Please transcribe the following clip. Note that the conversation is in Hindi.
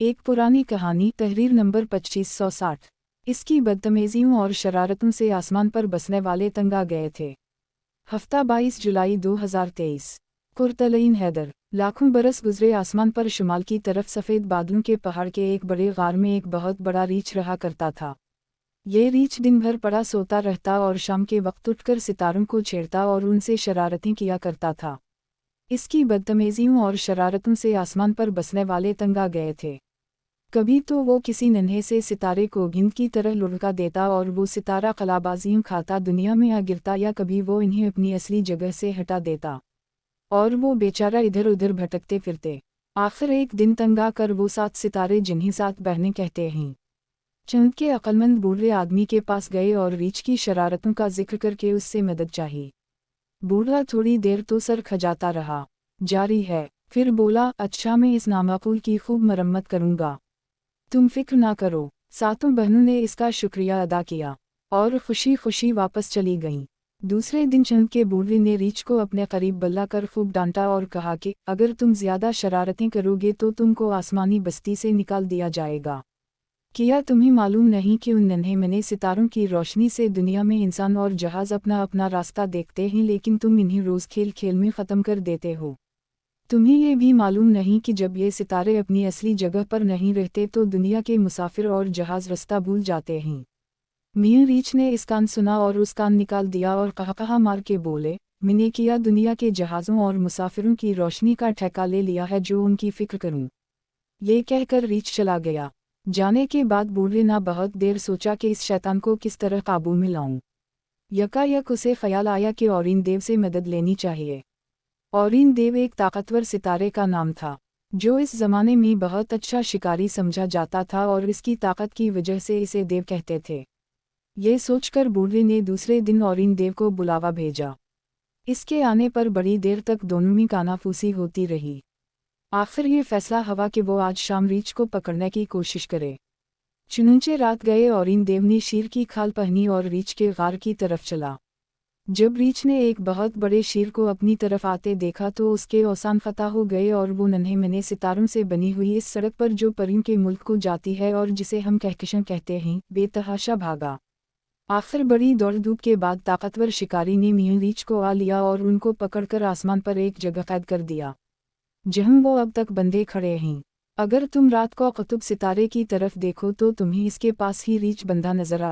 एक पुरानी कहानी तहरीर नंबर 2560। इसकी बदतमीजियों और शरारतों से आसमान पर बसने वाले तंग आ गए थे। हफ्ता 22 जुलाई 2023। कुर्तलईन हैदर। लाखों बरस गुजरे आसमान पर शुमाल की तरफ सफ़ेद बादलों के पहाड़ के एक बड़े गार में एक बहुत बड़ा रीछ रहा करता था। ये रीछ दिन भर पड़ा सोता रहता और शाम के वक्त उठकर सितारों को छेड़ता और उनसे शरारतें किया करता था। इसकी बदतमीजियों और शरारतों से आसमान पर बसने वाले तंग आ गए थे। कभी तो वो किसी नन्हे से सितारे को गिंद की तरह लुढ़का देता और वो सितारा कलाबाजियों खाता दुनिया में आ गिरता, या कभी वो इन्हें अपनी असली जगह से हटा देता और वो बेचारा इधर उधर भटकते फिरते। आखिर एक दिन तंग आकर वो 7 सितारे, जिन्हें 7 बहनें कहते हैं, चंद के अक्लमंद बूढ़े आदमी के पास गए और रीछ की शरारतों का जिक्र करके उससे मदद चाही। बूढ़ा थोड़ी देर तो सर खजाता रहा, जारी है, फिर बोला, अच्छा मैं इस नामाकुल की खूब मरम्मत करूँगा, तुम फिक्र ना करो। 7 बहनों ने इसका शुक्रिया अदा किया और खुशी खुशी वापस चली गईं। दूसरे दिन चंद के बूढ़े ने रीछ को अपने करीब बुलाकर खूब डांटा और कहा कि अगर तुम ज्यादा शरारतें करोगे तो तुमको आसमानी बस्ती से निकाल दिया जाएगा। क्या तुम्हें मालूम नहीं कि उन नन्हे मने सितारों की रोशनी से दुनिया में इंसान और जहाज अपना अपना रास्ता देखते हैं, लेकिन तुम इन्हें रोज खेल खेल में ख़त्म कर देते हो। तुम्हें ये भी मालूम नहीं कि जब ये सितारे अपनी असली जगह पर नहीं रहते तो दुनिया के मुसाफिर और जहाज रास्ता भूल जाते हैं। मियां रीछ ने इस कान सुना और उस कान निकाल दिया और कहा मार के बोले, मैंने किया दुनिया के जहाज़ों और मुसाफिरों की रोशनी का ठेका ले लिया है जो उनकी फिक्र करूं। ये कहकर रीछ चला गया। जाने के बाद बूढ़े ना बहुत देर सोचा कि इस शैतान को किस तरह काबू में लाऊं। यकायक उसे ख्याल आया कि औरीन देव से मदद लेनी चाहिए। औरीन देव एक ताकतवर सितारे का नाम था जो इस जमाने में बहुत अच्छा शिकारी समझा जाता था और इसकी ताकत की वजह से इसे देव कहते थे। ये सोचकर बूढ़े ने दूसरे दिन औरीन देव को बुलावा भेजा। इसके आने पर बड़ी देर तक दोनों में कानाफूसी होती रही। आखिर ये फैसला हुआ कि वो आज शाम रीछ को पकड़ने की कोशिश करे। चुनंचे रात गए औरीन देव ने शीर की खाल पहनी और रीछ के गार की तरफ चला। जब रीछ ने एक बहुत बड़े शीर को अपनी तरफ आते देखा तो उसके औसान फता हो गए और वो नन्हे मने सितारों से बनी हुई इस सड़क पर जो परियों के मुल्क को जाती है और जिसे हम कहकशां कहते हैं, बेतहाशा भागा। आखिर बड़ी दौड़ धूप के बाद ताकतवर शिकारी ने मियां रीछ को आ लिया और उनको पकड़कर आसमान पर एक जगह कैद कर दिया जहां वो अब तक बंधे खड़े हैं। अगर तुम रात को कुतुब सितारे की तरफ देखो तो तुम्हें इसके पास ही रीछ बंधा नजर